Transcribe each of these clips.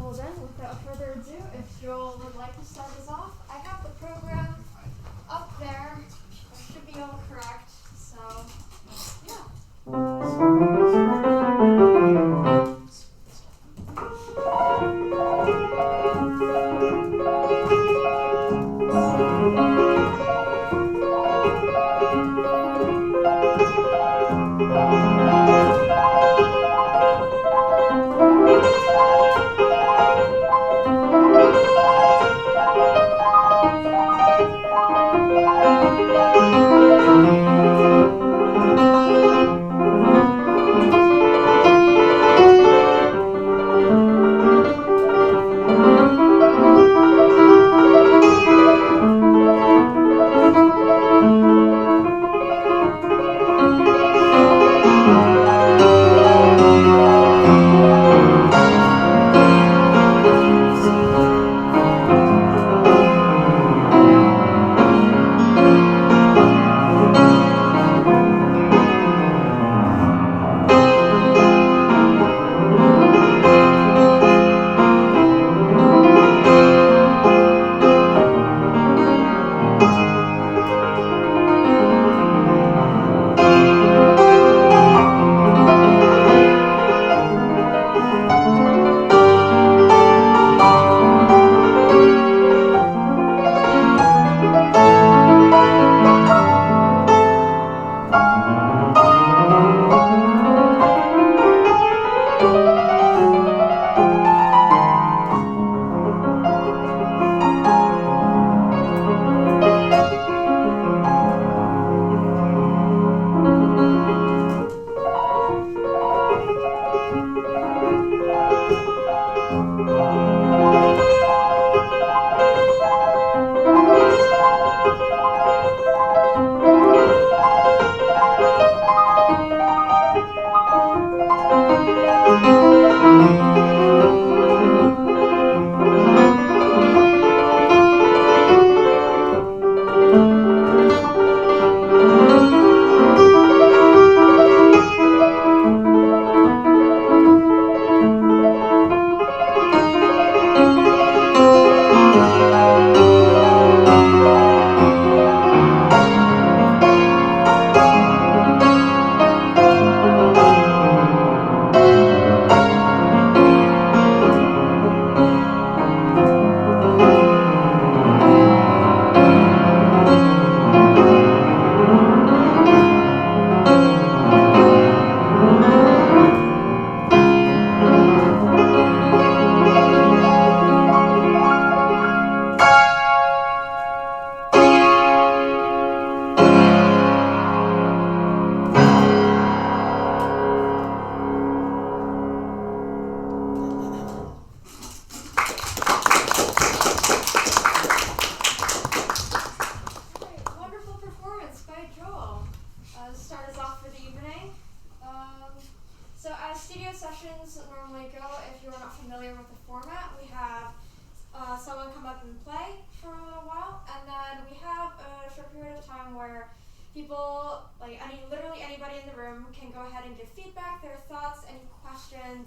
Well then, without further ado, if Joel would like to start us off, I have the program up there. It should be all correct, so yeah.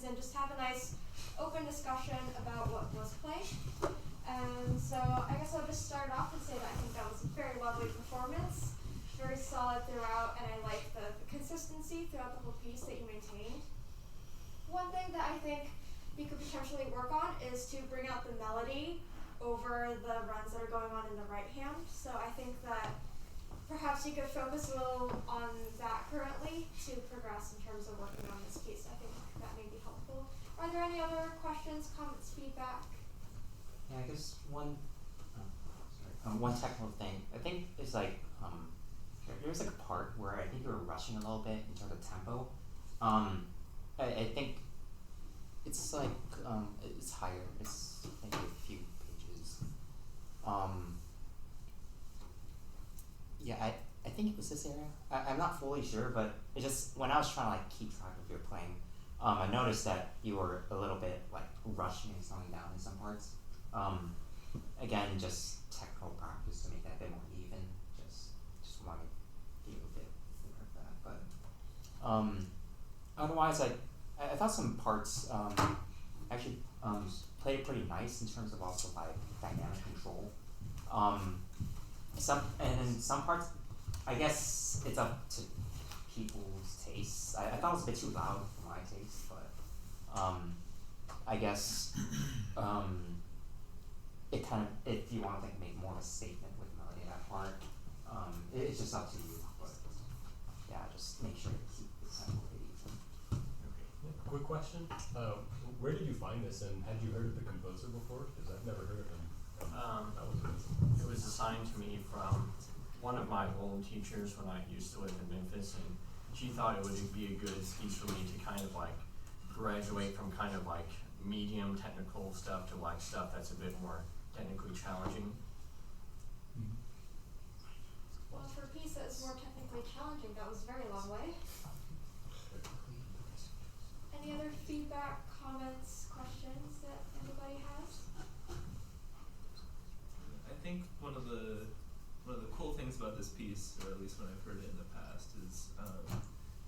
And just have a nice open discussion about what was played. And so I guess I'll just start off and say that I think that was a very lovely performance, very solid throughout, and I like the consistency throughout the whole piece that you maintained. One thing that I think you could potentially work on is to bring out the melody over the runs that are going on in the right hand. So I think that perhaps you could focus a little on that currently to progress in terms of working on this piece. I think that may be helpful. Are there any other questions, comments, feedback? Yeah, I guess one technical thing. I think is like there's like a part where I think you were rushing a little bit in terms of tempo. I think it's like it's higher. It's maybe a few pages. Yeah, I think it was this area. I'm not fully sure, but it just when I was trying to like keep track of your playing, I noticed that you were a little bit like rushing and slowing down in some parts. Again, just technical practice to make that a bit more even. Just want to be a bit aware of that. But otherwise, I thought some parts. actually played it pretty nice in terms of also like dynamic control. In some parts, I guess it's up to people's tastes. I thought it was a bit too loud for my taste, but I guess it kind of, if you want to like make more of a statement with melody in that part, it's just up to you. But yeah, just make sure to keep it kind of pretty. Okay. Yeah, quick question. Where did you find this, and had you heard of the composer before? Because I've never heard of him. It was assigned to me from one of my old teachers when I used to live in Memphis, and she thought it would be a good piece for me to kind of like graduate from kind of like medium technical stuff to like stuff that's a bit more technically challenging. Well, for a piece that is more technically challenging, that was a very long way. Any other feedback, comments, questions that anybody has? I think one of the cool things about this piece, or at least when I've heard it in the past, is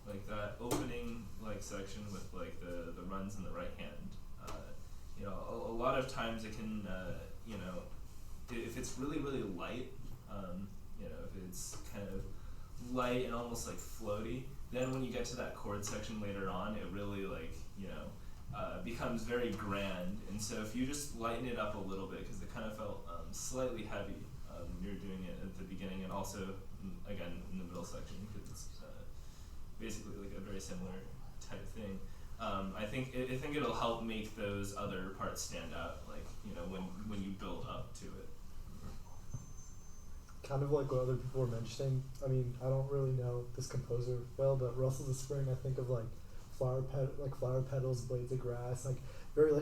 like that opening like section with like the runs in the right hand. A lot of times it can if it's really light, if it's kind of light and almost like floaty, then when you get to that chord section later on, it really becomes very grand. And so if you just lighten it up a little bit, because it kind of felt slightly heavy when you're doing it at the beginning, and also again in the middle section, because it's basically like a very similar type thing. I think it'll help make those other parts stand out, like when you build up to it. Kind of like what other people were mentioning. I mean, I don't really know this composer well, but Rustles of Spring, I think of like flower petals, blades of grass, like very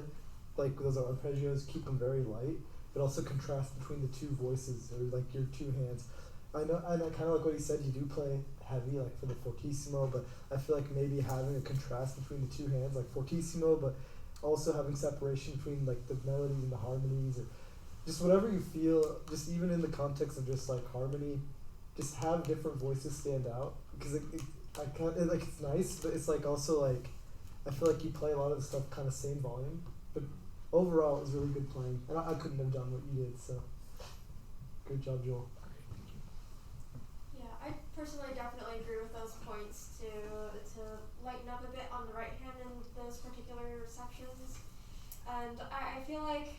like those arpeggios, keep them very light, but also contrast between the two voices or like your two hands. I know, and I kind of like what he said. You do play heavy, like for the fortissimo, but I feel like maybe having a contrast between the two hands, like fortissimo, but also having separation between like the melodies and the harmonies, or just whatever you feel. Just even in the context of just like harmony, just have different voices stand out, because it's nice, but it's like also like I feel like you play a lot of the stuff kind of same volume, but overall it was really good playing, and I couldn't have done what you did, so good job, Joel. Yeah, I personally definitely agree with those points to lighten up a bit on the right hand in those particular sections. And I feel like,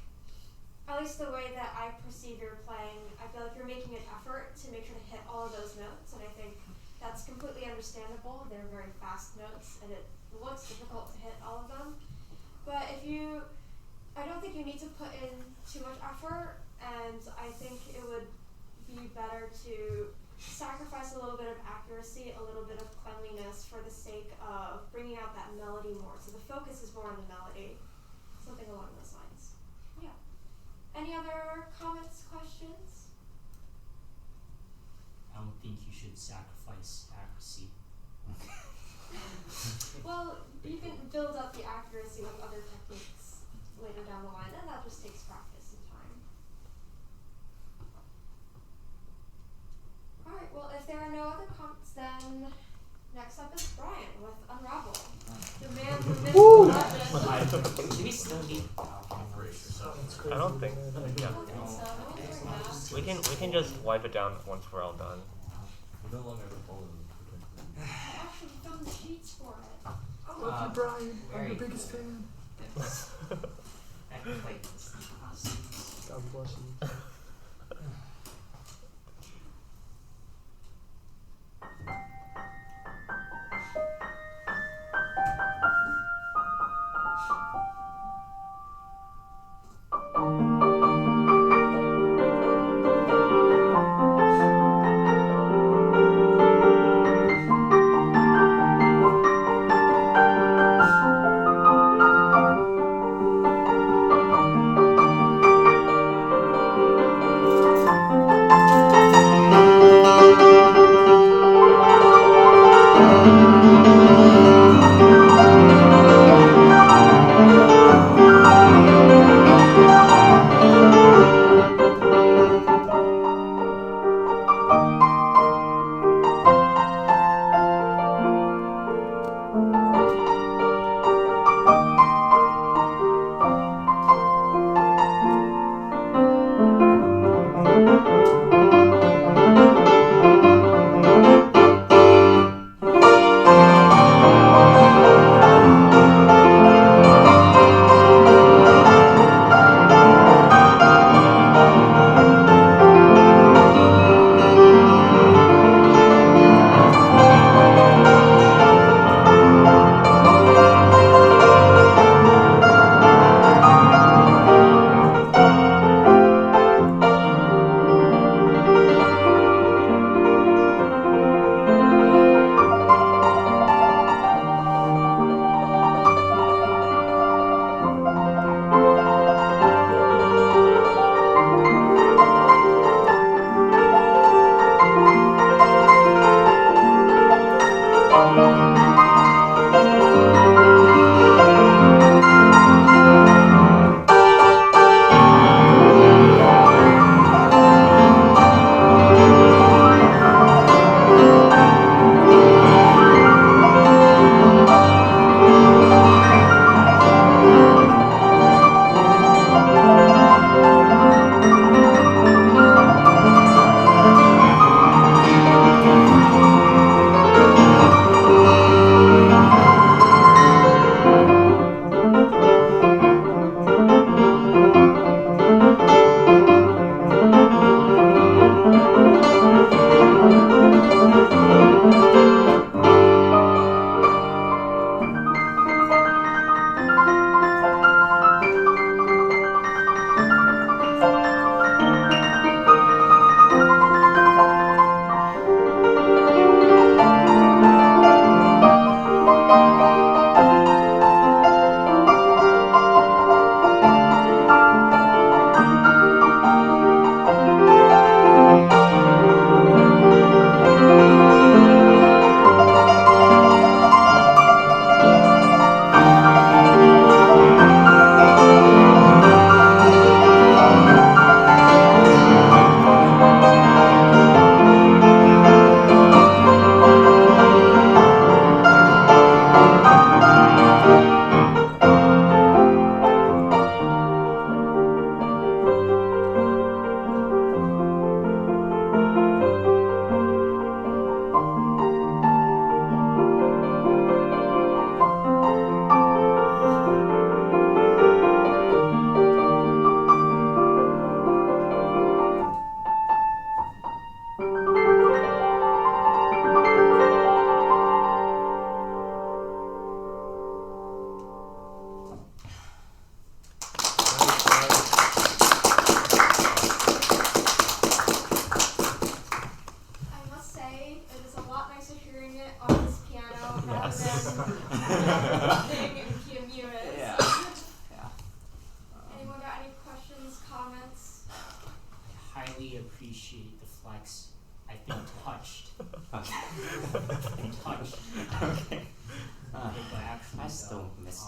at least the way that I perceive your playing, I feel like you're making an effort to make sure to hit all of those notes, and I think that's completely understandable. They're very fast notes, and it looks difficult to hit all of them. But I don't think you need to put in too much effort, and I think it would be better to sacrifice a little bit of accuracy, a little bit of cleanliness for the sake of bringing out that melody more. So the focus is more on the melody, something along those lines. Yeah. Any other comments, questions? I don't think you should sacrifice accuracy. Well, you can build up the accuracy with other techniques later down the line, and that just takes practice and time. Alright, well, if there are no other comments, then next up is Brian with Unravel. The man, the myth, the legend. Do we still need I don't think. Yeah. I don't think so. No one's doing that. We can just wipe it down once we're all done. We no longer have a poll. I actually found the sheets for it. Love you, Brian. I'm your biggest fan. I played this in class. God bless you.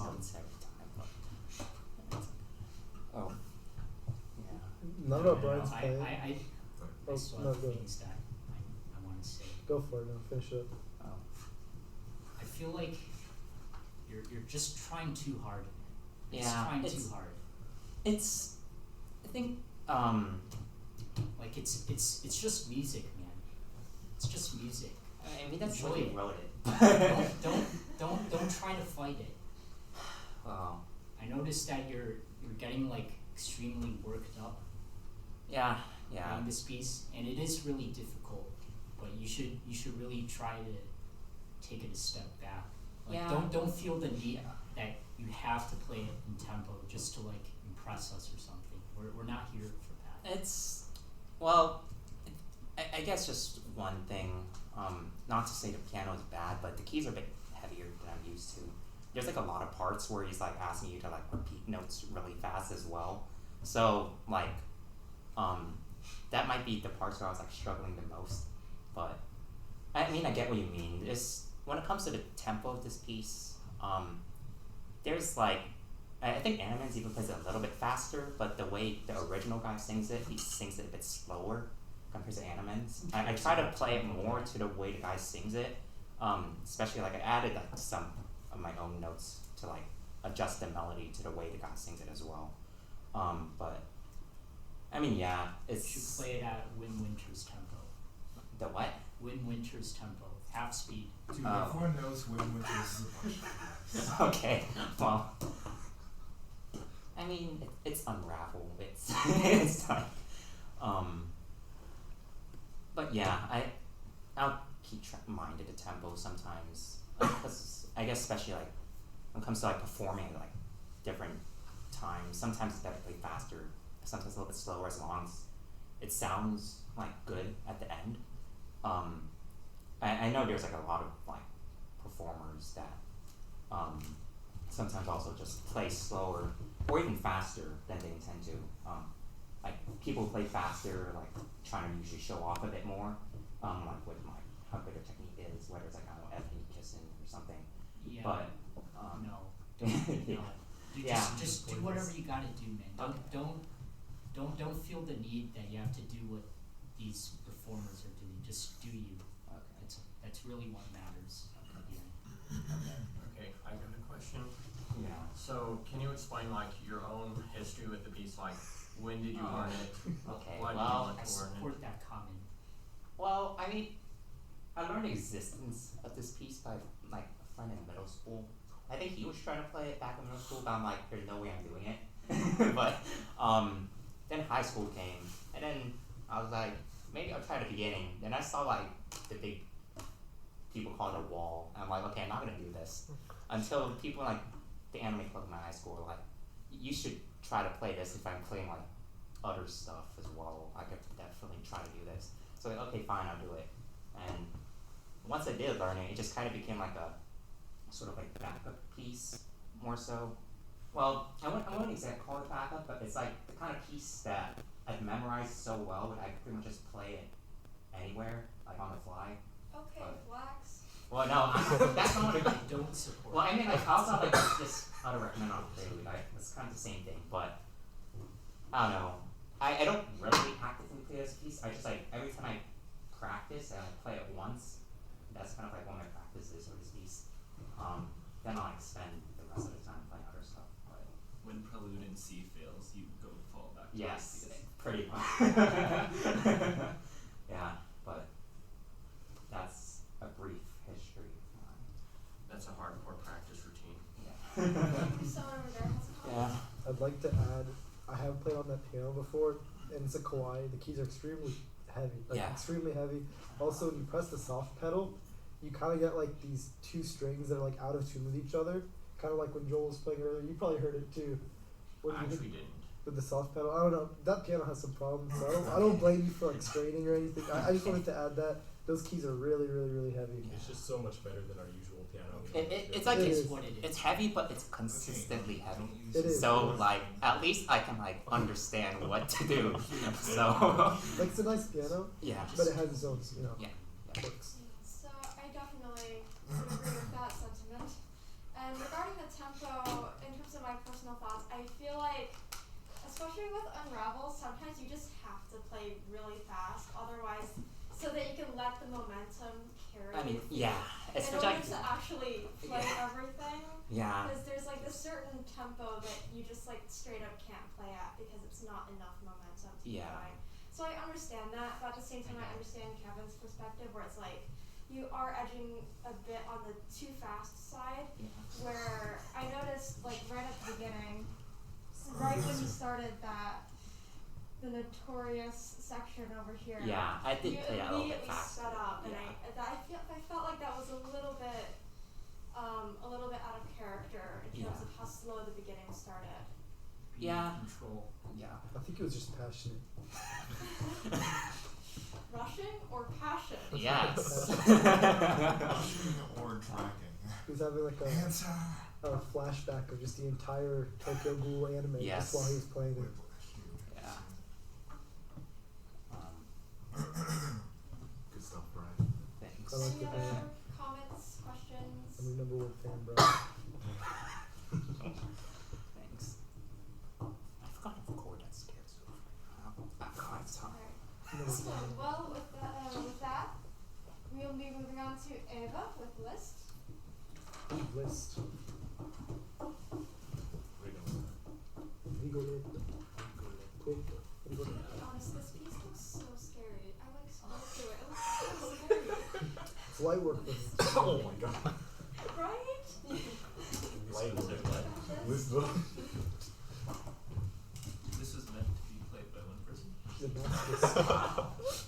notes every time. But oh, yeah. None of Brian's I playing. I still no, have go. things that I want to say. Go for it. No, finish it. Oh. I feel like you're just trying too hard. It's Yeah, trying it's- too hard. It's, I think, Like it's just music, man. It's just music. I mean that's Enjoy why you it. wrote it. Don't try to fight it. Well, I noticed that you're getting like extremely worked up yeah. playing this piece, and it is really difficult. But you should really try to take it a step back. Like Yeah. don't feel the need that you have to play it in tempo just to like impress us or something. We're not here for that. It's, well, I guess just one thing, not to say the piano is bad, but the keys are a bit heavier than I'm used to. There's like a lot of parts where he's like asking you to like repeat notes really fast as well. So like, that might be the parts where I was like struggling the most. But I mean, I get what you mean. It's, when it comes to the tempo of this piece, there's like, I think Animans even plays it a little bit faster, but the way the original guy sings it, he sings it a bit slower compared to Animans. I try to play it more to the way the guy sings it, especially like I added like some of my own notes to like adjust the melody to the way the guy sings it as well. But I mean, yeah, You should it's play it at Win Winter's tempo. the what? Win Winter's tempo, half speed. Dude, Oh. everyone knows Win Winters is a bunch of Okay, well, I mean, it's Unravel. It's it's like, but yeah, I'll keep mind of the tempo sometimes, because I guess especially like when it comes to like performing at like different times. Sometimes it's better to play faster, sometimes a little bit slower, as long as it sounds like good at the end. I know there's like a lot of like performers that sometimes also just play slower or even faster than they intend to. Like people who play faster, like trying to usually show off a bit more, like with like how good their technique is, whether it's like, I don't know, Ebony kissing or something. Yeah. But No. yeah. No. Dude, Yeah. just do whatever you gotta do, man. Don't feel the need that you have to do what these performers are doing. Just do you. Okay. That's really what matters. Yeah. Okay, I got a question. Yeah. So, can you explain like your own history with the piece? Like, when did you learn it? Okay. Why did you Well, want I to learn it? support that comment. well, I mean, I learned the existence of this piece by like a friend in middle school. I think he was trying to play it back in middle school, but I'm like, there's no way I'm doing it. But then high school came, and then I was like, maybe I'll try the beginning. Then I saw like the big people call it a wall, and I'm like, okay, I'm not gonna do this until people in, like the anime club in my high school were like, you should try to play this. If I'm playing like other stuff as well, I could definitely try to do this. So like, okay, fine, I'll do it. And once I did learn it, it just kind of became like a sort of like backup piece more so. Well, I wouldn't exactly call it backup, but it's like the kind of piece that I've memorized so well that I could pretty much just play it anywhere, like on the fly. Okay, But- Flax. Well, no, that's not what I it. don't support. Well, I mean, like, I also have like this other recommend on Prelude. It's kind of the same thing, but I don't know. I don't really actively play this piece. I just like every time I practice and I play it once, that's kind of like one of my practices for this piece. Then I'll like spend the rest of the time playing other stuff. But When Prelude in C fails, you go fall back to yes, this piece. pretty much. Yeah, but that's a brief history of mine. That's a hardcore practice routine. Yeah. Someone over there has a comment. Yeah. I'd like to add, I have played on that piano before, and it's a kawaii. The keys are extremely heavy, like Yeah. extremely heavy. Also, when you press the soft pedal, you kind of get like these two strings that are like out of tune with each other. Kind of like when Joel was playing earlier. You probably heard it too. When I you hit actually didn't. with the soft pedal, I don't know. That piano has some problems. So I don't blame you for like straining or anything. I just wanted to add that those keys are really, really, really heavy. It's just so much better than our usual piano. It's like It It's is. what it is. it's heavy, but it's consistently heavy. It is. So like at least I can like understand what to do. So Like it's a nice piano, yeah. but it has its own, you know, Yeah. quirks. So I definitely agree with that sentiment. And regarding the tempo, my personal thoughts. I feel like, especially with Unravel, sometimes you just have to play really fast, otherwise, so that you can let the momentum carry. I mean, you yeah, in especially. order to actually play everything. Yeah. Because there's like a certain tempo that you just like straight up can't play at because it's not enough momentum to keep going. So I understand that, but at the same time I understand Kevin's perspective where it's like you are edging a bit on the too fast side, where I noticed like right at the beginning, right when you started the notorious section over here. Yeah, I did you play that a little bit immediately fast. sped up, and I felt like that was a little bit out of character in terms of how slow the beginning started. Control. Yeah. I think it was just passionate. Rushing or passion? Yes. Or tracking. He was having like Answer. a flashback of just the entire Tokyo Ghoul anime Yes. just while he was playing it. Yeah. Good stuff, Brian. Thanks. I like Any the other band. comments, questions? I'm your number one fan, bro. Thanks. I forgot to record that Scherzo. God, it's hard. Alright. So, well, with that, we'll be moving on to Eva with Liszt. Liszt. Rigoletto. To be honest, this piece looks so scary. I like scrolled through it. It looks so scary. It's light work with it. Oh my god. Right? Light work. Liszt. This was meant to be played by one person. She's a masterpiece.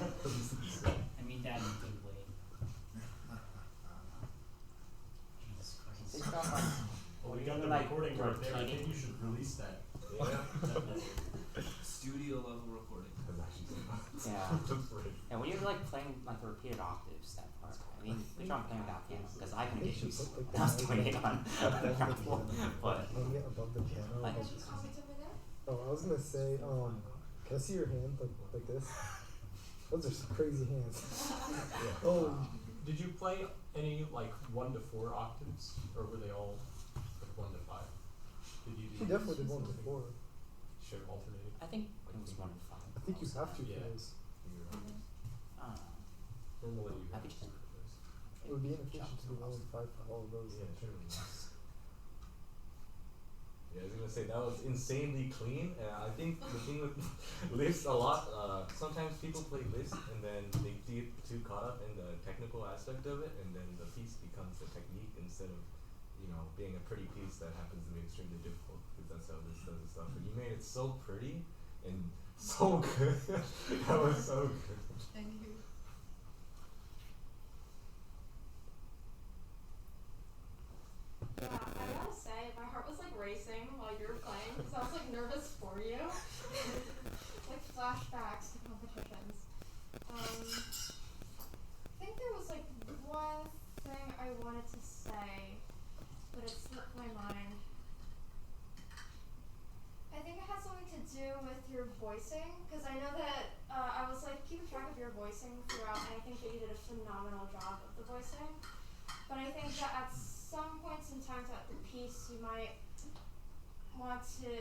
I mean that in a good way. Jesus Christ. Well, we got the recording right there. I think you should release that. Yeah. Studio level recording. Yeah. And when you're like playing like the repeated octaves, that part. I mean, good job playing without piano because I couldn't get used to it. I was doing it on Unravel, but Hang it above the piano. like, Did you copy something there? Oh, I was gonna say, can I see your hand like this? Those are some crazy hands. Oh, Did you play any like 1 to 4 octaves, or were they all like 1 to 5? Did you? he definitely did 1 to 4. Should have alternated. I think it was 1 to 5. I think you have to for Yeah. those. I don't know. Normally you Happy have to. to. It would be inefficient to do 1 to 5 for all of those. Yeah, true. Yeah, I was gonna say that was insanely clean. I think the thing with Liszt a lot, sometimes people play Liszt and then they get too caught up in the technical aspect of it, and then the piece becomes a technique instead of, being a pretty piece that happens to be extremely difficult, because that's how Liszt does his stuff. But you made it so pretty and so good. That was so good. Thank you. Yeah, I gotta say, my heart was like racing while you were playing because I was like nervous for but it slipped my mind. I think it has something to do with your voicing, because I know that I was like keeping track of your voicing throughout, and I think that you did a phenomenal job of the voicing. But I think that at some points in time throughout the piece, you might want to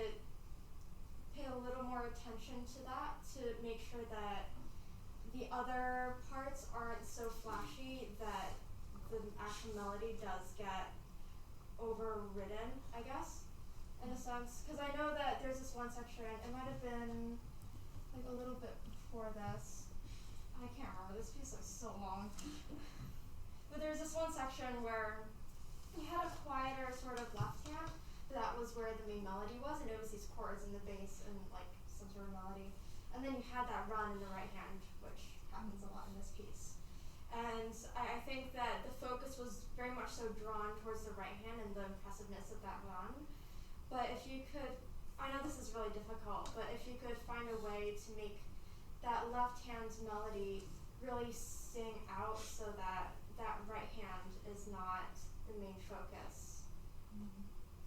pay a little more attention to that to make sure that the other parts aren't so flashy that the actual melody does get overridden, I guess, in a sense. Because I know that there's this one section, it might have been like a little bit before this. I can't remember, this piece is so long. But there's this one section where you had a quieter sort of left hand, but that was where the main melody was, and it was these chords in the bass and like some sort of melody. And then you had that run in the right hand, which happens a lot in this piece. And I think that the focus was very much so drawn towards the right hand and the impressiveness of that run. But if you could, I know this is really difficult, but if you could find a way to make that left hand's melody really sing out so that that right hand is not the main focus.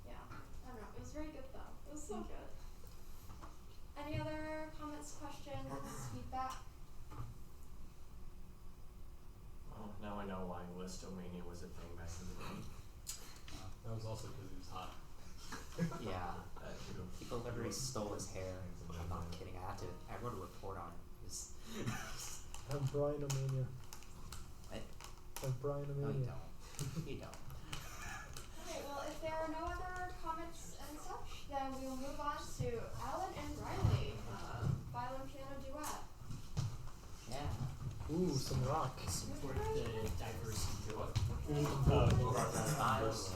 Yeah, I don't know, it was very good though. It was so good. Any other comments, questions, feedback? Well, now I know why Listomania was a thing back in the day. That was also because he was hot. Yeah. That too. People literally stole his hair. I'm not kidding. I wrote a report on it. It was Have Brianomania. What? Have No, you Brianomania. don't. You don't. Okay, well, if there are no other comments and such, then we will move on to Alan and Reilly, violin piano duet. Yeah. Ooh, some rock. Support the diversity. Styles.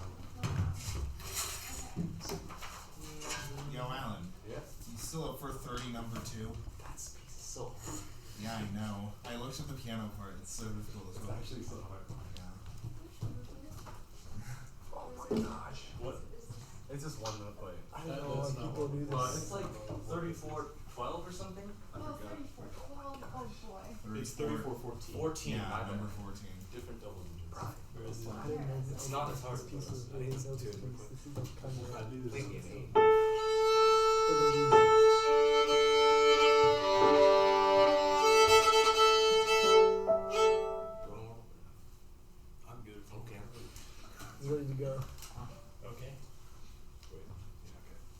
Yo, Alan, Yeah. you still up for 30 number 2? God, this piece is so hard. Yeah, I know. I looked at the piano part. It's so difficult as It's well. actually so hard. Yeah. Oh my gosh. What? It's just one note play. I don't know why people do But this. it's like 34-12 or something. I Oh, forgot. 34. Well, oh boy. It's 34-14. 14. Yeah, my bad. number 14. Different double digits. Whereas I didn't know It's not as hard this as piece was. I didn't know this piece. This is like kind of I knew this Thinking was eight. I'm good. Okay. He's ready to go. Okay. Wait. Yeah, okay.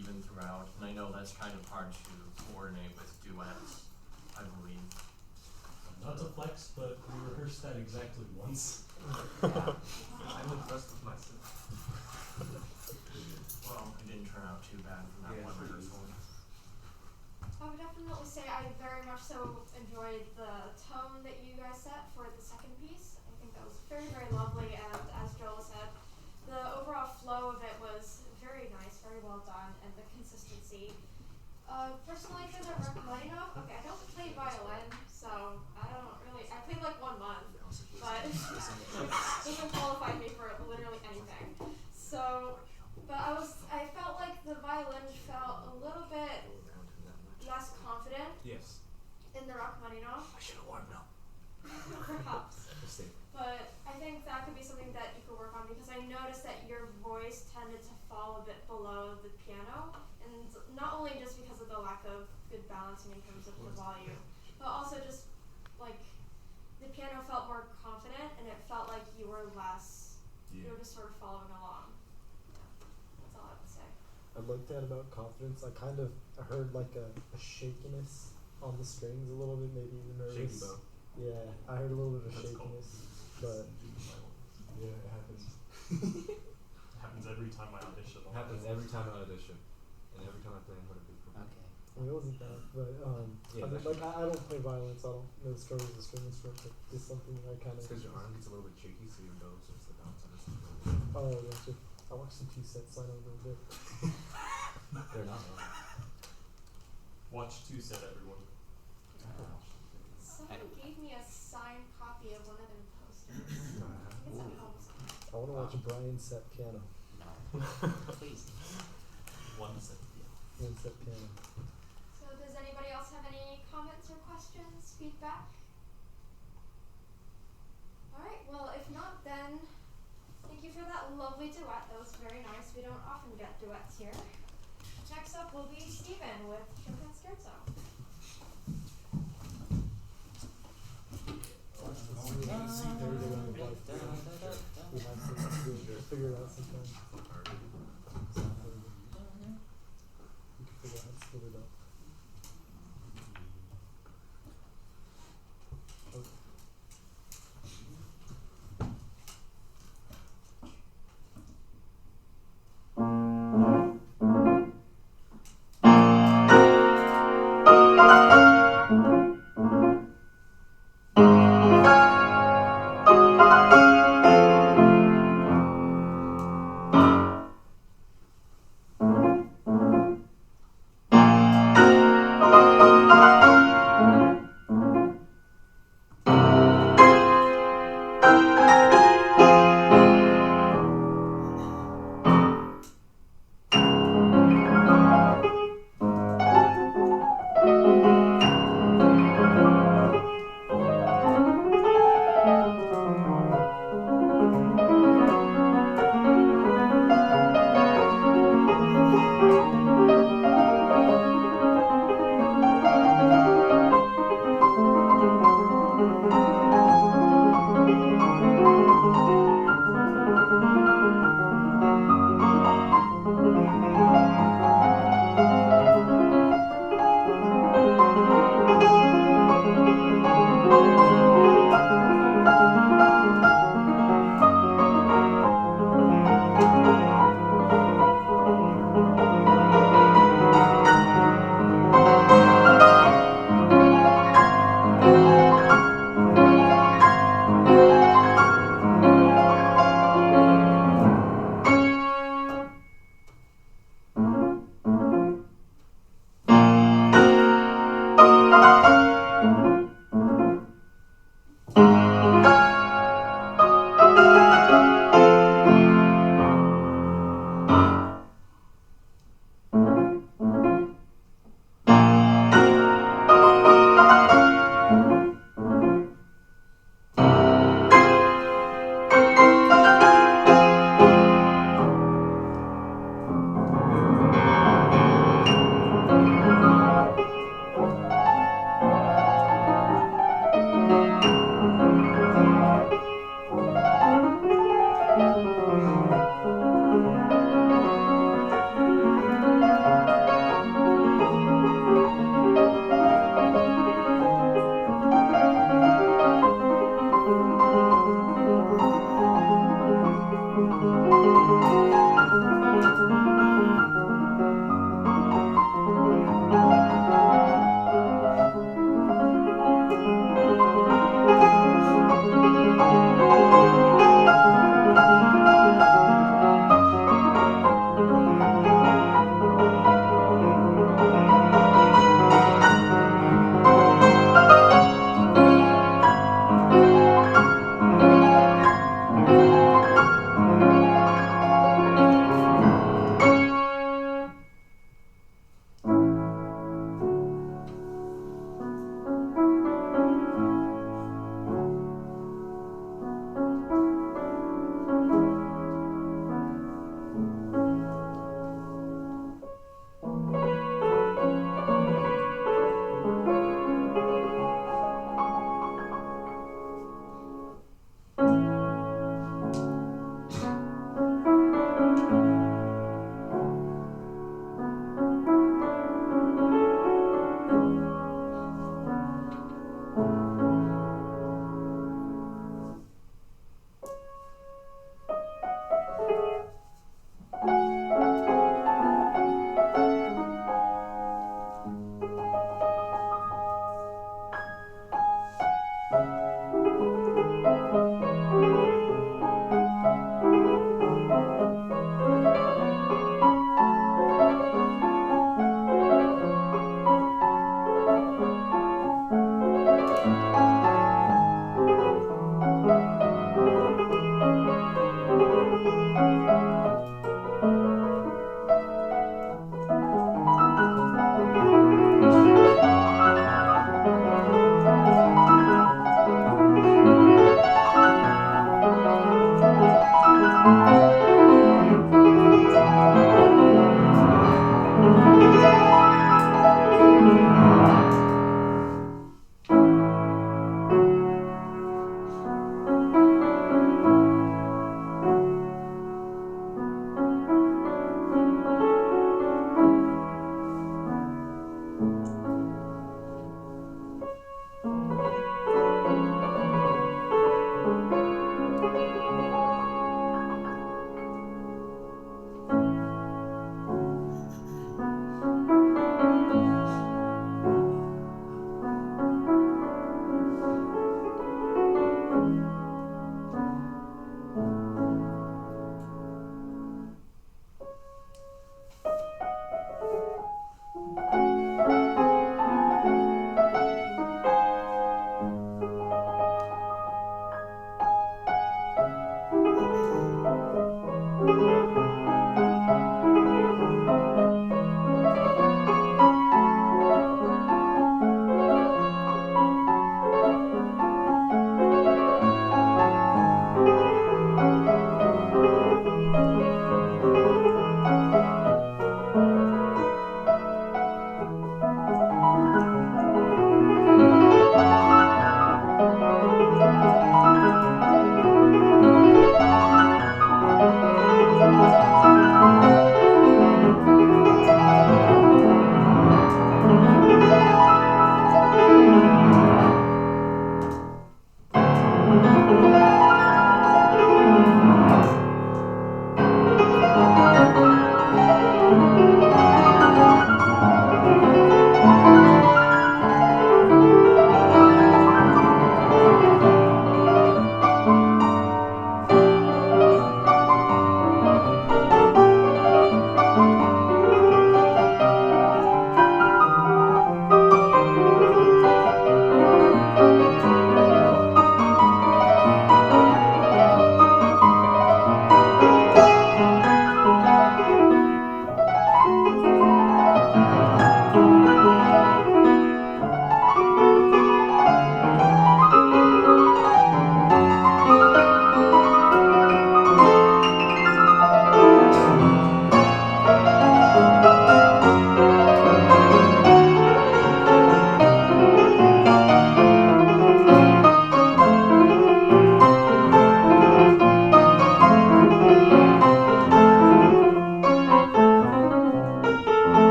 even throughout, and I know that's kind of hard to coordinate with duets, I believe. Not to flex, but we rehearsed that exactly once. I'm impressed with myself. Well, it didn't turn out too bad from that Yeah, one pretty rehearsal. I would definitely say I very much so enjoyed the tone that you guys set for the second piece. I think that was very, very lovely, and as Joel said, the overall flow of it was very nice, very well done, and the consistency. Personally, for the Rachmaninoff, okay, I don't play violin, so I don't really, I played like 1 month, but it doesn't qualify me for literally anything. So, but I felt like the violin felt a little bit less confident Yes. in the Rachmaninoff. I should have warmed up. Perhaps. Mistake. But I think that could be something that you could work on because I noticed that your voice tended to fall a bit below the piano, and not only just because of the lack of good balancing in terms of the volume, but also just like the piano felt more confident and it felt like you were less, you were just sort of following along. Yeah, that's all I would say. I like that about confidence. I heard like a shakiness on the strings a little bit, maybe even nervous. Shaky bow. Yeah, I heard a little bit of That's cool. shakiness, but yeah, it happens. It happens every time I audition. It happens every time I audition, and every time I play in front of people. Okay. I mean, it wasn't bad, but Yeah, I mean, that's like I don't play violin, so I don't know the struggles of string instrument, but it's something that I kind It's of. because your arm gets a little bit shaky, so your bow starts to bounce on it. Oh, gotcha. I watched some T sets, so I know a little bit. They're not wrong. Watch 2 set, everyone. Someone gave me a signed copy of one of their posters. I think it's at home somewhere. I want to watch Brian set piano. No. Please. One set. One set piano. So does anybody else have any comments or questions, feedback? Alright, well if not then, thank you for that lovely duet. That was very nice. We don't often get duets here. Next up will be Steven with Chopin Scherzo. Everything on the block. We have to figure it out sometimes. We can figure out how to split it up.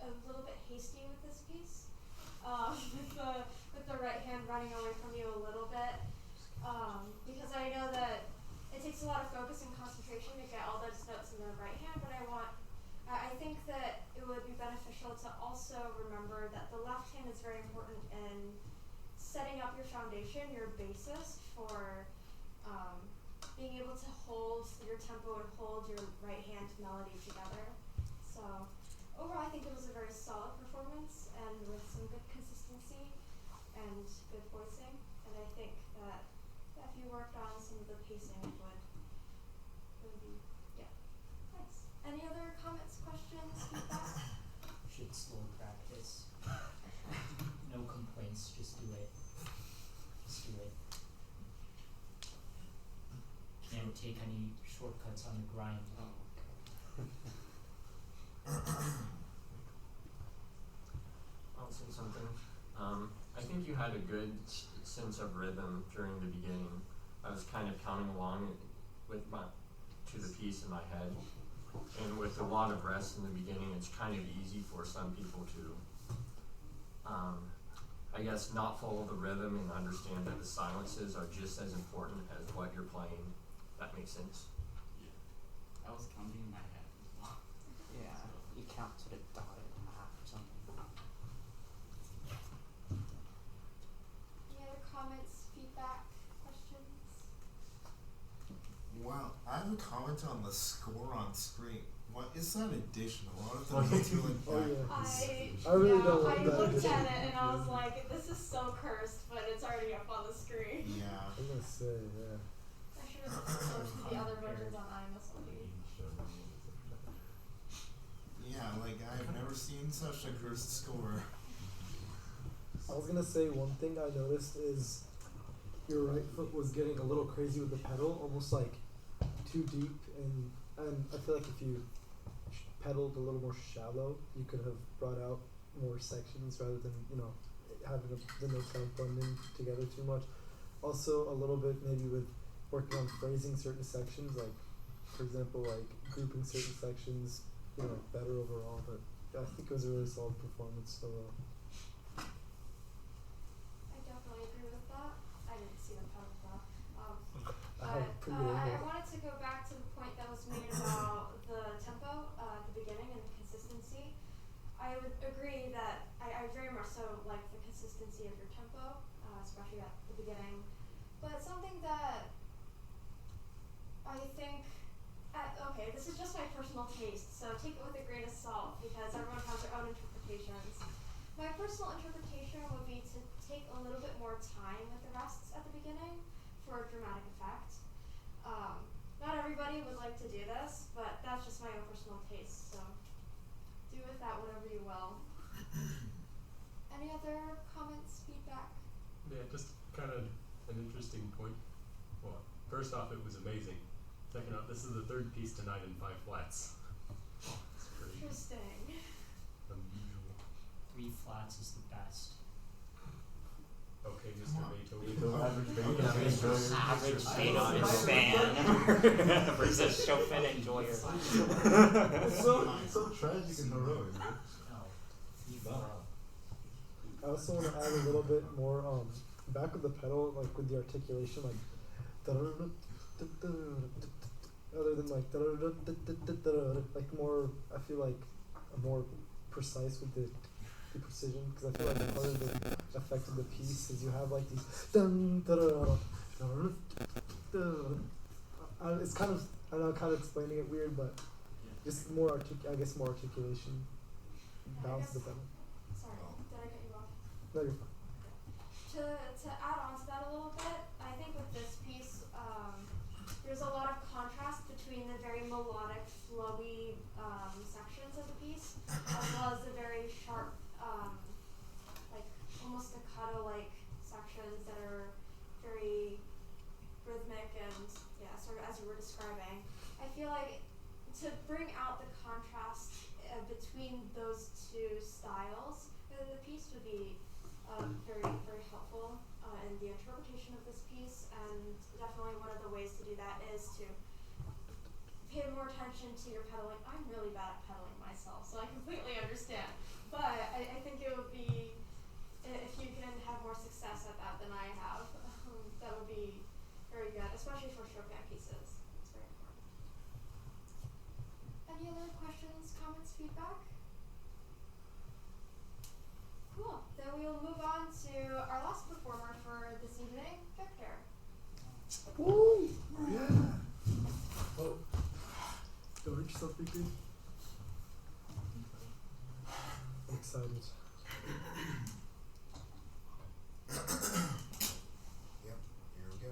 a little bit hasty with this piece, with the right hand running away from you a little bit, because I know that it takes a lot of focus and concentration to get all those notes in the right hand, but I think that it would be beneficial to also remember that the left hand is very important in setting up your foundation, your basis for being able to hold your tempo and hold your right hand melody together. So overall, I think it was a very solid performance and with some good consistency and good voicing. And I think that if you worked on some of the pacing, it would be, nice. Any other comments, questions, feedback? Should slow practice. No complaints, just do it. Just do it. Can't take any shortcuts on the grind. I'll say something. I think you had a good sense of rhythm during the beginning. I was kind of counting along with to the piece in my head, and with a lot of rest in the beginning, it's kind of easy for some people to, I guess, not follow the rhythm and understand that the silences are just as important as what you're playing. That makes sense. I was counting in my head as well. Yeah, you count to the dotted half or something. Any other comments, feedback, questions? Wow, I have a comment on the score on screen. What is that addition? A lot of the detail and Oh, yeah. back. I really don't like I that looked addition. at it and I was like, this is so cursed, but it's already up on the screen. Yeah. I'm gonna say, yeah. I should have switched to the other versions on iMessage. Yeah, like I've never seen such a cursed score. I was gonna say one thing I noticed is your right foot was getting a little crazy with the pedal, almost like too deep, and I feel like if you pedaled a little more shallow, you could have brought out more sections rather than, having the notes kind of blending together too much. Also, a little bit maybe with working on phrasing certain sections, like for example, like grouping certain sections, better overall. But I think it was a really solid performance. So. I definitely agree with that. I didn't see the pedal though. I had pretty good I angle. wanted to go back to the point that was made about the tempo at the beginning and the consistency. I would agree that I very much so like the consistency of your tempo, especially at the beginning. But something that I think, okay, this is just my personal taste, so take it with a grain of salt because everyone has their own interpretations. My personal interpretation would be to take a little bit more time with the rests at the beginning for a dramatic effect. Not everybody would like to do this, but that's just my own personal taste, so do with that whatever you will. Any other comments, feedback? Yeah, just kind of an interesting point. Well, first off, it was amazing. Second off, this is the third piece tonight in 5 flats. It's pretty Interesting. unusual. 3 flats is the best. Okay, Mr. Beethoven. Average Average Beethoven fan versus Chopin enjoyer. It's so tragic and heroic, man. No. 3 Wow. flats. I also want to add a little bit more back with the pedal, like with the articulation, like other than like more. I feel like more precise with the precision, because I feel like part of the effect of the piece is you have like these it's kind of, I know I'm kind of explaining it weird, but just more I guess more articulation balances the pedal. Sorry, did I cut you off? No, you're fine. To add on to that a little bit, I think with this piece, there's a lot of contrast between the very melodic, flowy sections of the piece, as well as the very sharp, like almost staccato-like sections that are very rhythmic and sort of as you were describing. I feel like to bring out the contrast between those two styles within the piece would be very, very helpful in the interpretation of this piece, and definitely one of the ways to do that is to pay more attention to your pedaling. I'm really bad at pedaling myself, so I completely understand. comments, feedback? Cool. Then we will move on to our last performer for this evening, Victor. Woo! Yeah. Oh. Don't hurt yourself, Victor. I'm excited. Yep, here we go.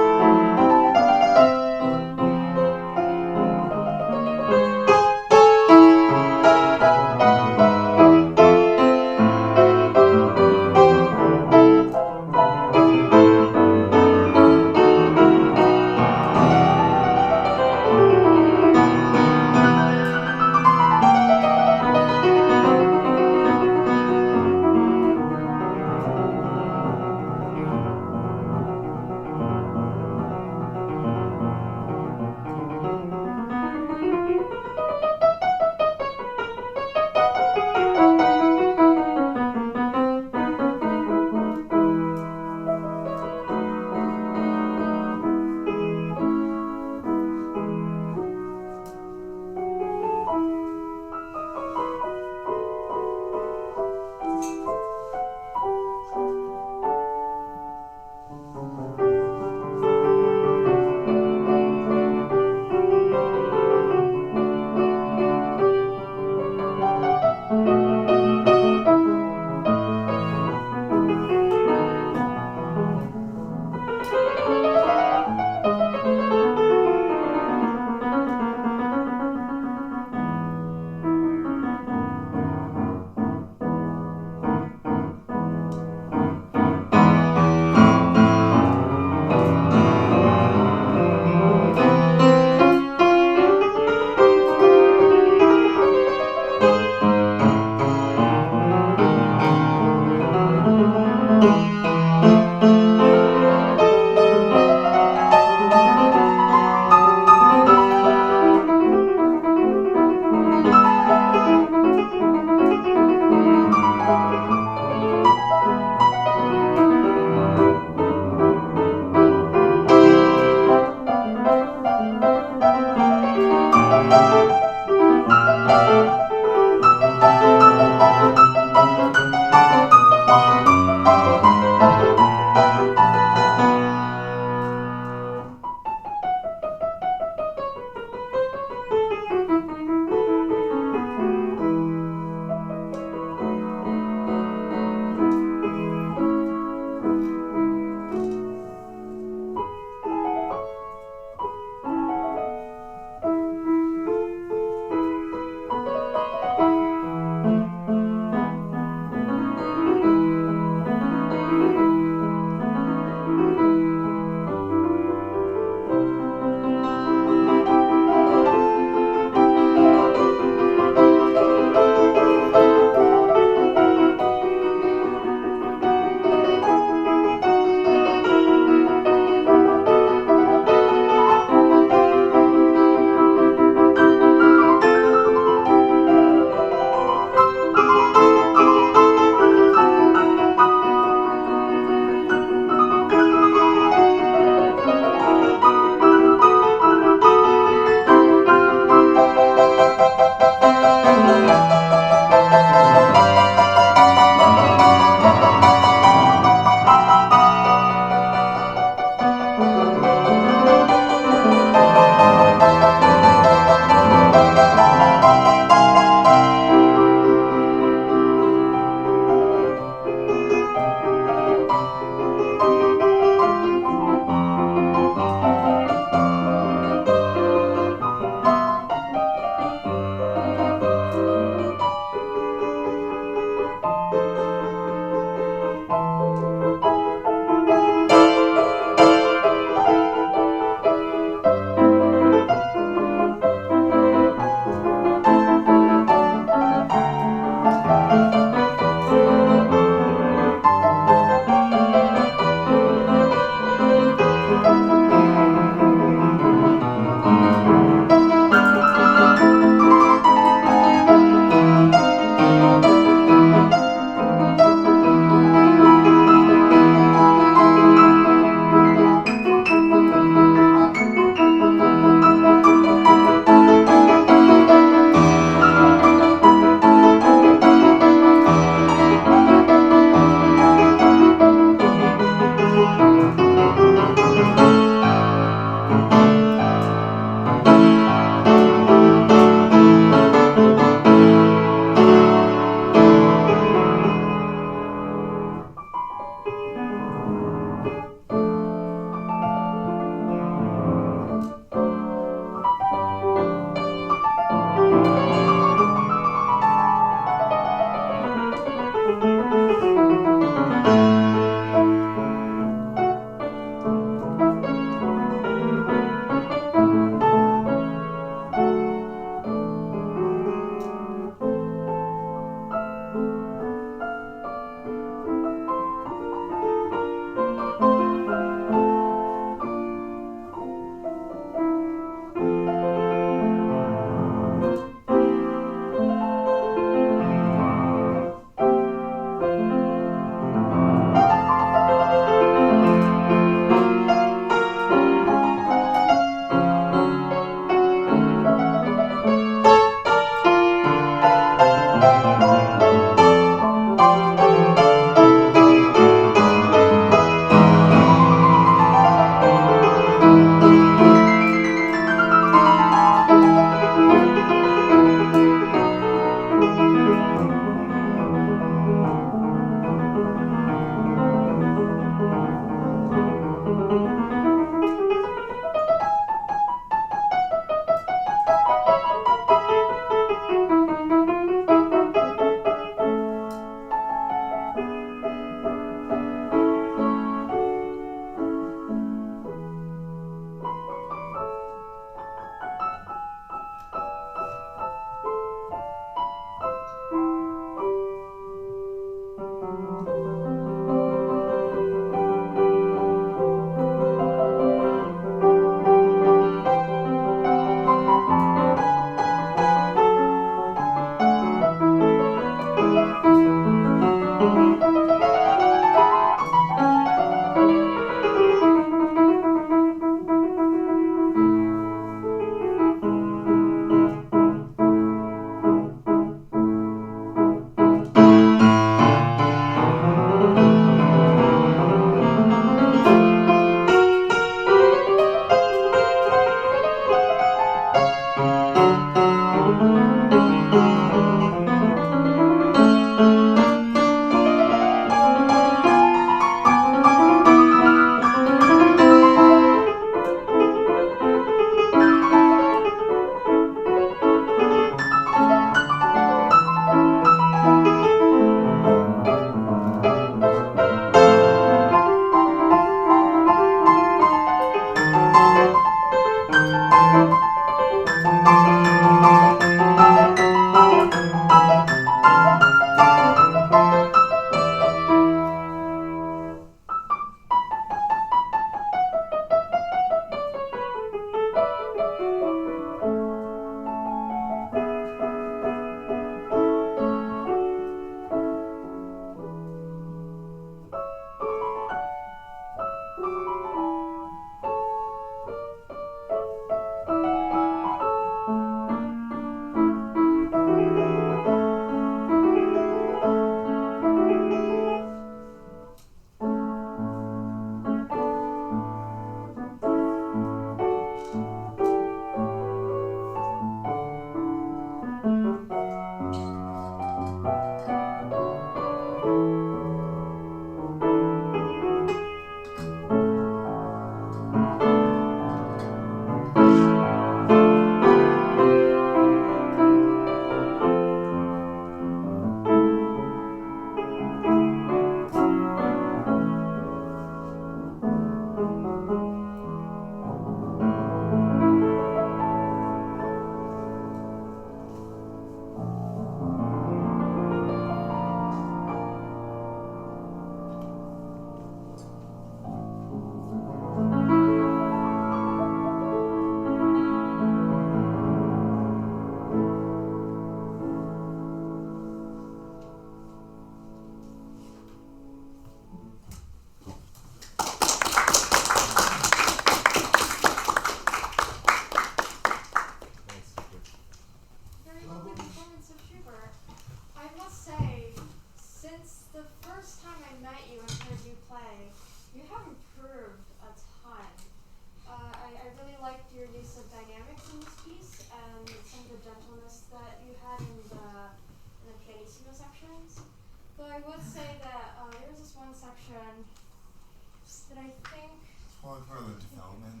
Probably part of the development.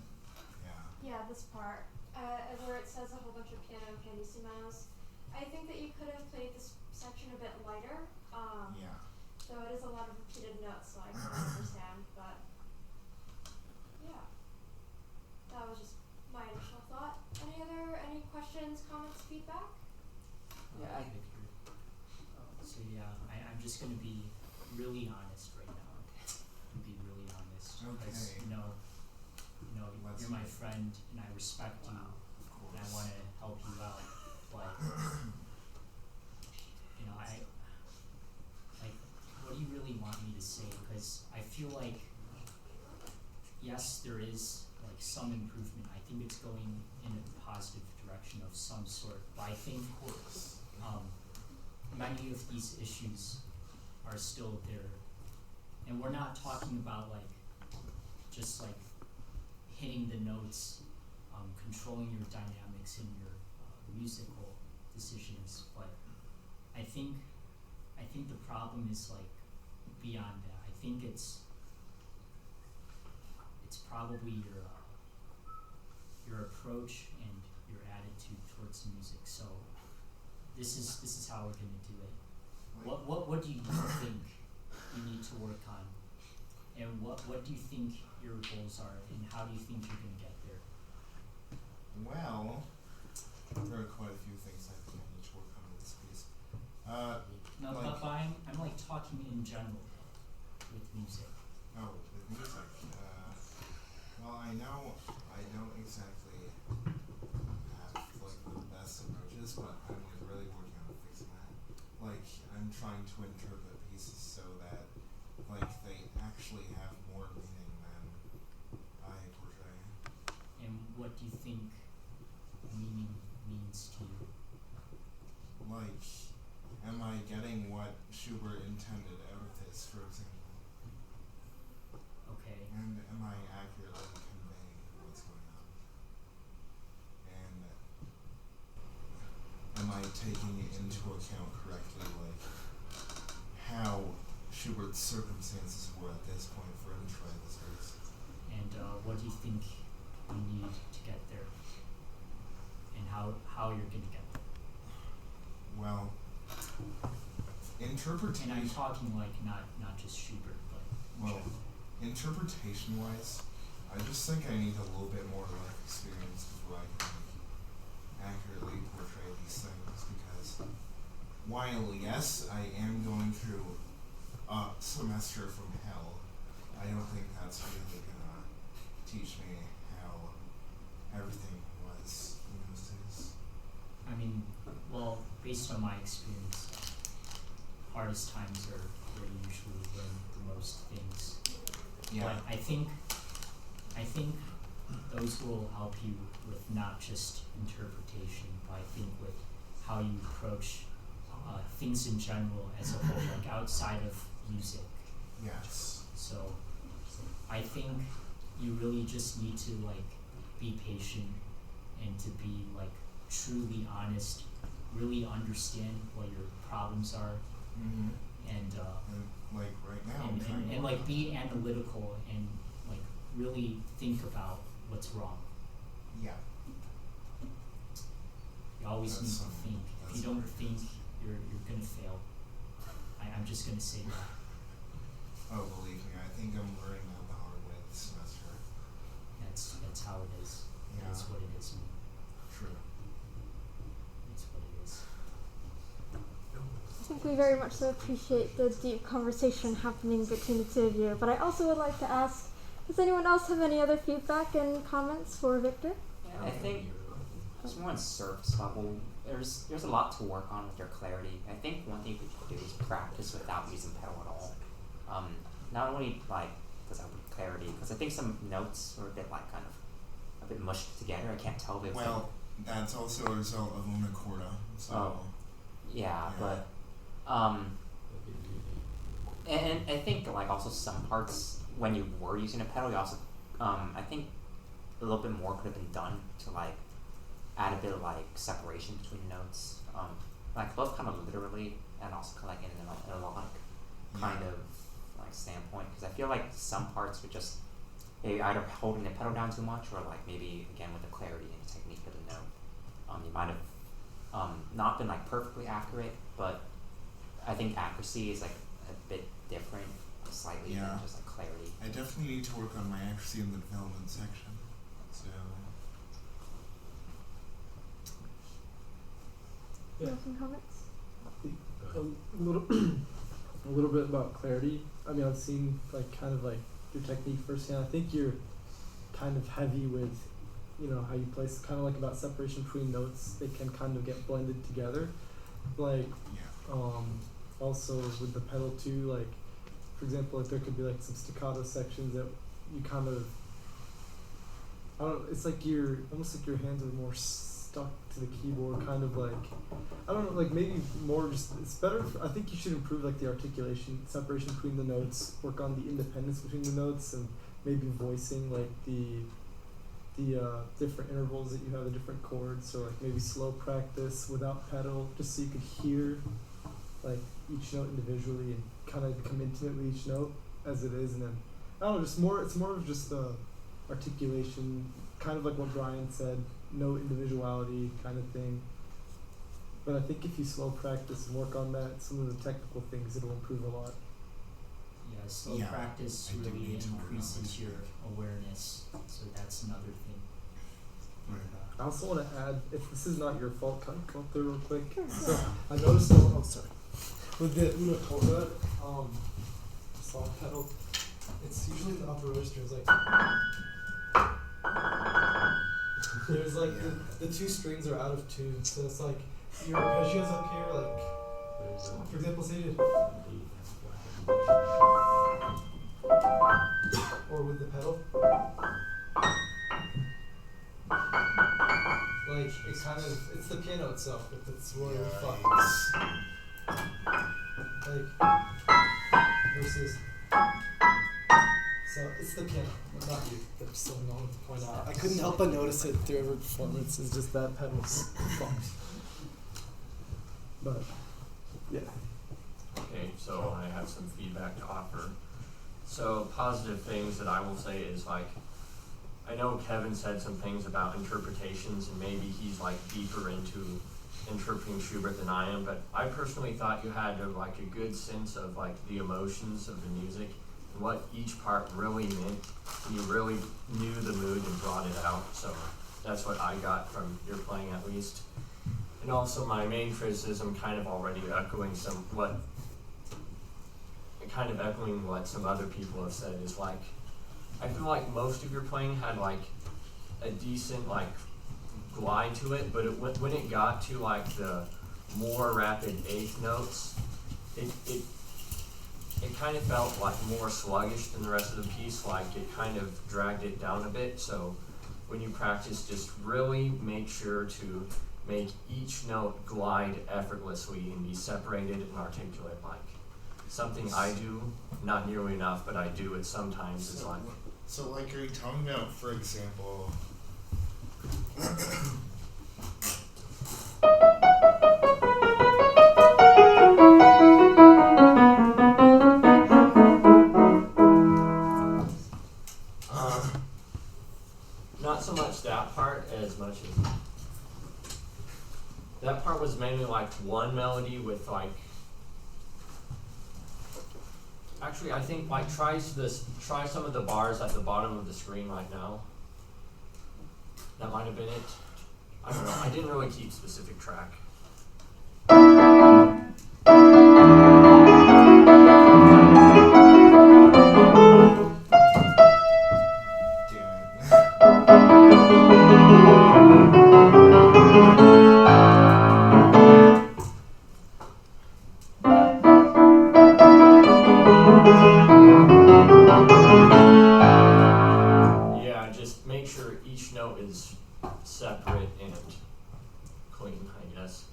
Yeah. Yeah, this part, where it says a whole bunch of piano and pianissimos. I think that you could have played this section a bit lighter. Yeah. Though it is a lot of repeated notes, so I can understand. But yeah, that was just my initial thought. Any questions, comments, feedback? Yeah, So yeah, I'm just gonna be really honest right now. I'm be really honest because Okay. Let's you're my hear it. friend and I respect you Of course. and I want to help you out, but I like, what do you really want me to say? Because I feel like yes, there is like some improvement. I think it's going in a positive direction of some sort, but I think many of these issues are still there, and we're not talking about like just like hitting the notes, controlling your dynamics in your musical decisions, but I think the problem is like beyond that. I think it's probably your approach and your attitude towards music. So this is how we're gonna do it. What do you think you need to work on, and what do you think your goals are, and how do you think you're gonna get there? Well, there are quite a few things I think I need to work on in this piece. No, like- but I'm like talking in general with music. Oh, with music. Well, I know I don't exactly have like the best approaches, but I'm like really working on fixing that. Like, I'm trying to interpret pieces so that like they actually have more meaning than I portray. And what do you think meaning means to you? Like, am I getting what Schubert intended out of this, for example? Okay. And am I accurately conveying what's going on? And am I taking into account correctly, like, how Schubert's circumstances were at this point for him to write this piece? And what do you think you need to get there? And how you're gonna get there? Well, interpretation. And I'm talking like not just Schubert, but in Well, general. interpretation-wise, I just think I need a little bit more life experience before I can accurately portray these things. Because while yes, I am going through a semester from hell, I don't think that's really gonna teach me how everything was in those days. I mean, well, based on my experience, hardest times are where you usually learn the most things. Yeah. But I think those will help you with not just interpretation, but I think with how you approach things in general as a whole, like outside of music. Yes. So I think you really just need to like be patient and to be like truly honest, really understand what your problems are, Mm-hmm. and like right now, I'm trying to and work like on be analytical and like really think about what's wrong. Yeah. You always That's need to something- think. If that's you don't very think, good. you're gonna fail. I'm just gonna say that. Oh, believe me, I think I'm learning that the hard way this semester. That's how it is. Yeah. That's what it is. True. It's what it is. I think we very much so appreciate the deep conversation happening between the two of you. But I also would like to ask, does anyone else have any other feedback and comments for Victor? Yeah, I think just more on surface level, there's a lot to work on with your clarity. I think one thing you could do is practice without using pedal at all. Not only like does that with clarity, because I think some notes are a bit like kind of a bit mushed together. I can't tell if it's Well, that's also a result of una corda. So Oh. yeah, Yeah. but and I think like also some parts when you were using a pedal, you also I think a little bit more could have been done to like add a bit of like separation between notes, like both kind of literally and also kind of like in a melodic kind Yeah. of like standpoint, because I feel like some parts were just maybe either holding the pedal down too much, or like maybe again with the clarity and the technique of the note, you might have not been like perfectly accurate, but I think accuracy is like a bit different, slightly Yeah. than just like clarity. I definitely need to work on my accuracy in the development section. So Yeah. Closing comments? A little, a little bit about clarity. I mean, I've seen like kind of like your technique firsthand. I think you're kind of heavy with, you know, how you place. Kind of like about separation between notes. They can kind of get blended together. Like, yeah. also with the pedal too. Like, for example, like there could be like some staccato sections that you kind of. I don't. It's like you're almost like your hands are more stuck to the keyboard, kind of like, I don't know, like maybe more just, it's better, I think you should improve like the articulation, separation between the notes, work on the independence between the notes, and maybe voicing like the different intervals that you have, the different chords, so like maybe slow practice without pedal, just so you could hear like each note individually and kind of become intimate with each note as it is, and then, I don't know, just more, it's more of just the articulation, kind of like what Brian said, no individuality kind of thing. But I think if you slow practice and work on that, some of the technical things, it'll improve a lot. Yeah, slow Yeah, practice I do really need to work on increases it. your awareness, so that's another thing. Right. I also want to add, if this is not your fault, can I come up there real quick? So I noticed, with the Una Polka, soft pedal, it's usually the upper registers, like, there's like, the two strings are out of tune, so it's like, your arpeggios up here, like, for example, say you did, or with the pedal, like, it kind of, it's the piano itself, if it's royally fucked. Like, versus, so it's the piano, not you. That's something I want to point out. I couldn't help but notice it through every performance, it's just that pedal's fucked. But, yeah. Okay, so I have some feedback to offer. So positive things that I will say is like, I know Kevin said some things about interpretations and maybe he's like deeper into interpreting Schubert than I am, but I personally thought you had like a good sense of like the emotions of the music and what each part really meant, and you really knew the mood and brought it out, so that's what I got from your playing at least. And also my main criticism, kind of already echoing what some other people have said, is like, I feel like most of your playing had like a decent like glide to it, but when it got to like the more rapid eighth notes, it kind of felt like more sluggish than the rest of the piece, like it kind of dragged it down a bit. So when you practice, just really make sure to make each note glide effortlessly and be separated and articulate, like something I do, not nearly enough, but I do it sometimes. It's like, So like, are you talking about, for example, not so much that part as much as that part was mainly like one melody with like, actually I think like try some of the bars at the bottom of the screen right now. That might have been it. I don't know, I didn't really keep specific track. Yeah, just make sure each note is separate and clean, I guess.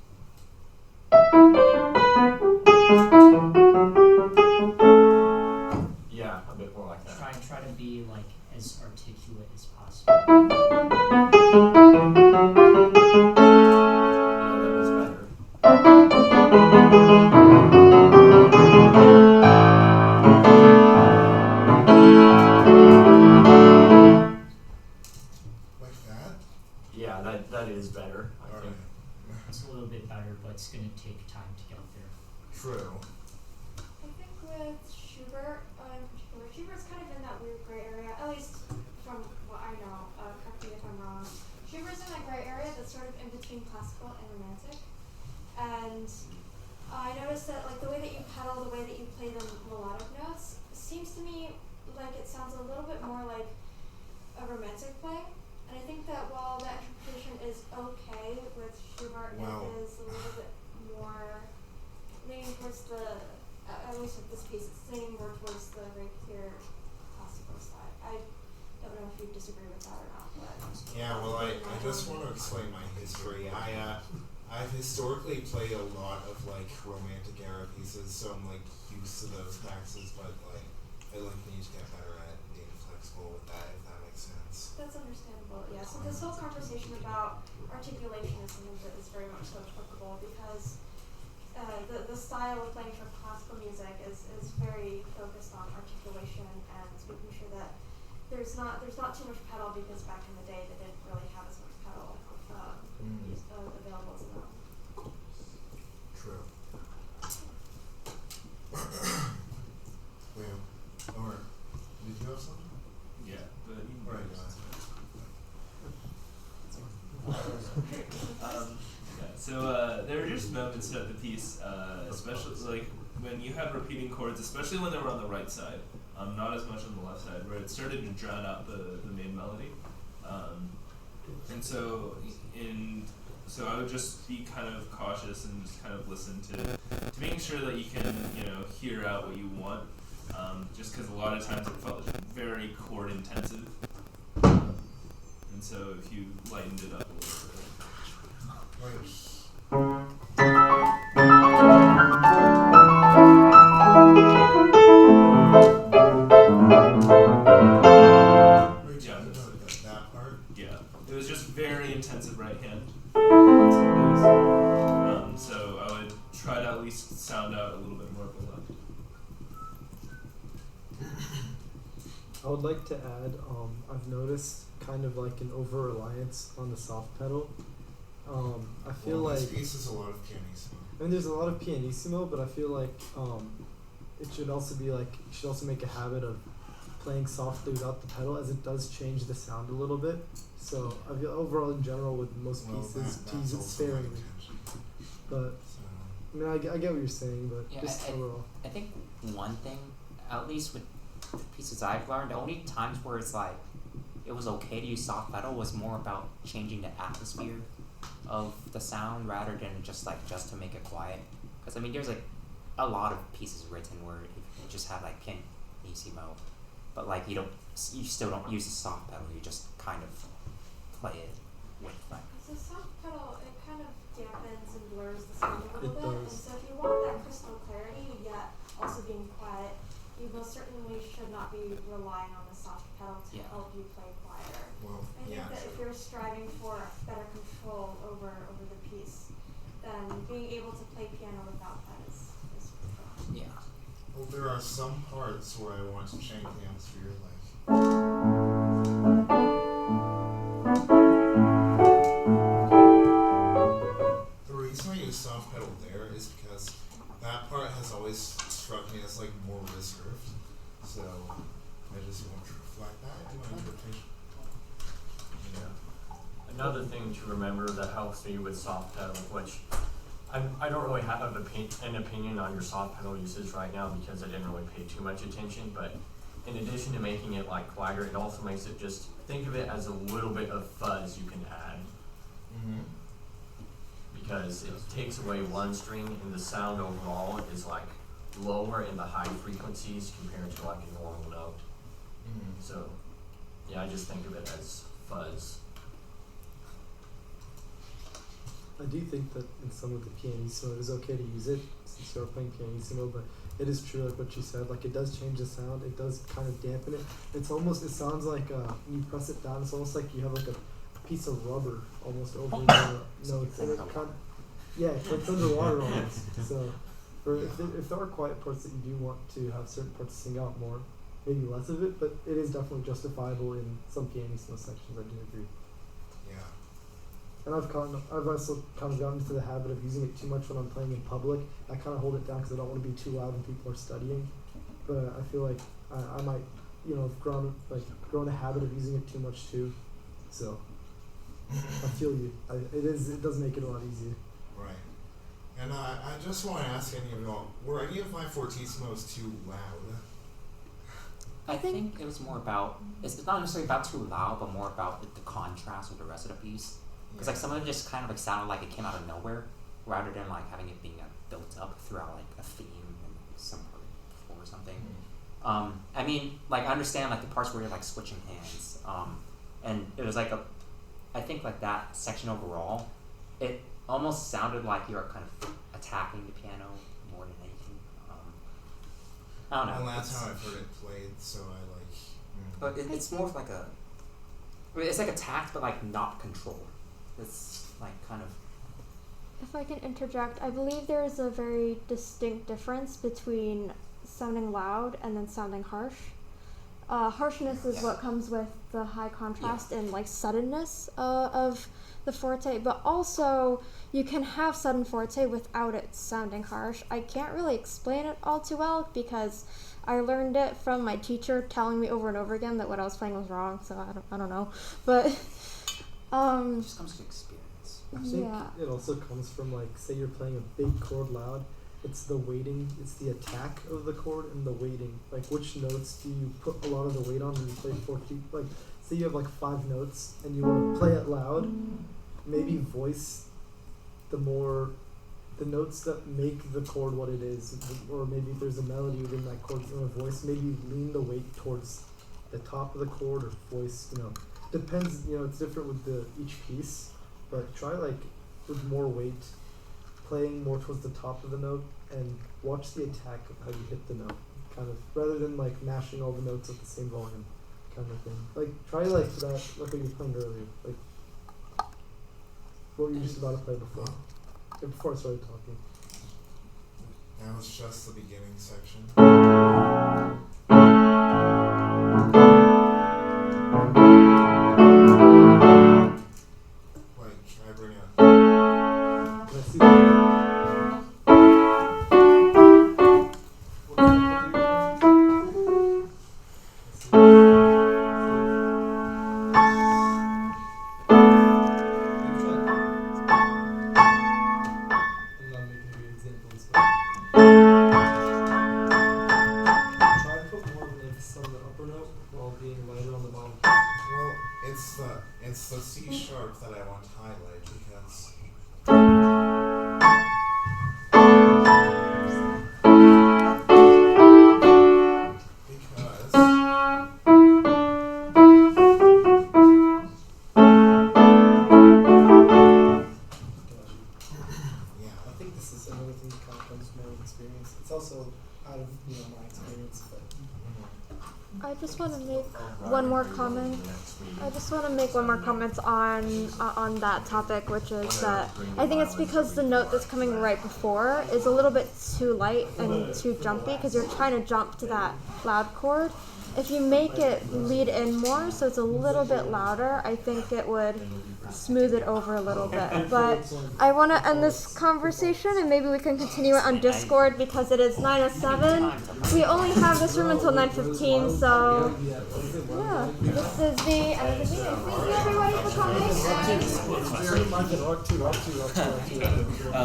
Yeah, a bit more like that. Try to be like as articulate as possible. Yeah, that was better. it's gonna take time to get there. True. I think with Schubert in particular, Schubert's kind of in that weird gray area, at least from what I know. Correct me if I'm wrong. Schubert's in that gray area that's sort of in between classical and romantic. And I noticed that like the way that you pedal, the way that you play the melodic notes, seems to me like it sounds a little bit more like a romantic play. And I think that while that interpretation is okay with Schubert, Well, it is a little bit more leaning towards the, at least with this piece, it's leaning more towards the very clear classical side. I don't know if you disagree with that or not, but Yeah, well, I just want to explain my history. I've historically played a lot of like romantic era pieces, so I'm like used to those practices, but like I like need to get better at being flexible with that, if that makes sense. that's understandable. Yeah. So this whole conversation about articulation is something that is very much so applicable because the style of playing for classical music is very focused on articulation and making sure that there's not too much pedal because back in the day they didn't really have as much pedal available to them. True. Well, or did you have something? Yeah, but you can Right, yeah, so there are just moments throughout the piece, especially like when you have repeating chords, especially when they were on the right side, not as much on the left side, where it started to drown out the main melody. And so I would just be kind of cautious and just kind of listen to making sure that you can, hear out what you want. Just because a lot of times it felt very chord intensive. And so if you lightened it up a little bit. That part? Yeah, it was just very intensive right hand. So I would try to at least sound out a little bit more of the left. I would like to add, I've noticed kind of like an over-reliance on the soft pedal. I feel Well, like, this piece is a lot of pianissimo. I mean, there's a lot of pianissimo, but I feel like it should also be like, you should also make a habit of playing softly without the pedal, as it does change the sound a little bit. So I feel overall in general with most pieces, to use it sparingly. But So, I mean, I get what you're saying, but Yeah, just overall. I think one thing, at least with the pieces I've learned, the only times where it's like it was okay to use soft pedal was more about changing the atmosphere of the sound rather than just to make it quiet. Because I mean, there's like a lot of pieces written where you just have like pianissimo, but like you still don't use the soft pedal. You just kind of play it with like. So soft pedal, it kind of dampens and blurs the sound a little It bit. does. And so if you want that crystal clarity yet also being quiet, you most certainly should not be relying on the soft pedal to Yeah. help you play quieter. well, I think yeah, that if you're striving for better control over the piece, then being able to play piano without that is crucial. Yeah. Well, there are some parts where I want to change the atmosphere, like. The reason I use soft pedal there is because that part has always struck me as like more reserved. So I just want to reflect that in my interpretation. Another thing to remember that helps me with soft pedal, which I don't really have an opinion on your soft pedal usage right now because I didn't really pay too much attention, but in addition to making it like quieter, it also makes it just, think of it as a little bit of fuzz you can add. Mm-hmm. Because it takes away one string and the sound overall is like lower in the high frequencies compared to like a normal note. Mm-hmm. So yeah, I just think of it as fuzz. I do think that in some of the pianissimo it is okay to use it since you're playing pianissimo, but it is true like what you said, like it does change the sound, it does kind of dampen it. It sounds like when you press it down, it's almost like you have like a piece of rubber almost over the notes. And it kind of, yeah, it's like underwater almost. So if there are quiet parts that you do want to have certain parts sing out more, maybe less of it, but it is definitely justifiable in some pianissimo sections, I do agree. Yeah. and I've also kind of gotten into the habit of using it too much when I'm playing in public. I kind of hold it down because I don't want to be too loud when people are studying. But I feel like I might, have grown a habit of using it too much too. So I feel you. It does make it a lot easier. Right. And I just want to ask any of y'all, were any of my fortissimos too loud? I think it was more about, it's not necessarily about too loud, but more about the contrast with the rest of the piece. Because like some of it just kind of like sounded like it came out of nowhere, rather than like having it being built up throughout like a theme and some part before or something. I mean, like I understand like the parts where you're like switching hands, and it was like I think like that section overall, it almost sounded like you were kind of attacking the piano more than anything. I don't know. Well, that's how I've heard it played, so I like. But it's more of like it's like attacked, but like not controlled. It's like kind of. If I can interject, I believe there is a very distinct difference between sounding loud and then sounding harsh. Harshness is what comes with the high contrast and like suddenness of the forte, but also you can have sudden forte without it sounding harsh. I can't really explain it all too well because I learned it from my teacher telling me over and over again that what I was playing was wrong, so I don't know. But It just comes to experience. I think it also comes from like, say you're playing a big chord loud, it's the weighting, it's the attack of the chord and the weighting. Like which notes do you put a lot of the weight on when you play like say you have like 5 notes and you want to play it loud, maybe voice the notes that make the chord what it is, or maybe if there's a melody within that chord or a voice, maybe lean the weight towards the top of the chord or voice, depends, it's different with each piece, but try like with more weight, playing more towards the top of the note, and watch the attack of how you hit the note, kind of, rather than like mashing all the notes at the same volume, kind of thing. Like try like that, like what you were playing earlier, like what were you just about to play before I started talking. That was just the beginning section. Wait, should I bring it up? Let's see that. It's the C sharp that I want to highlight because I think this is another thing that kind of comes from my own experience. It's also out of my experience, but I just want to make one more comment. On that topic, which is that I think it's because the note that's coming right before is a little bit too light and too jumpy because you're trying to jump to that loud chord. If you make it lead in more, so it's a little bit louder, I think it would smooth it over a little bit. But I want to end this conversation and maybe we can continue it on Discord because it is 9:07. We only have this room until 9:15, so yeah, this is the end of the meeting. Thank you everybody for coming. I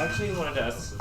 actually wanted to ask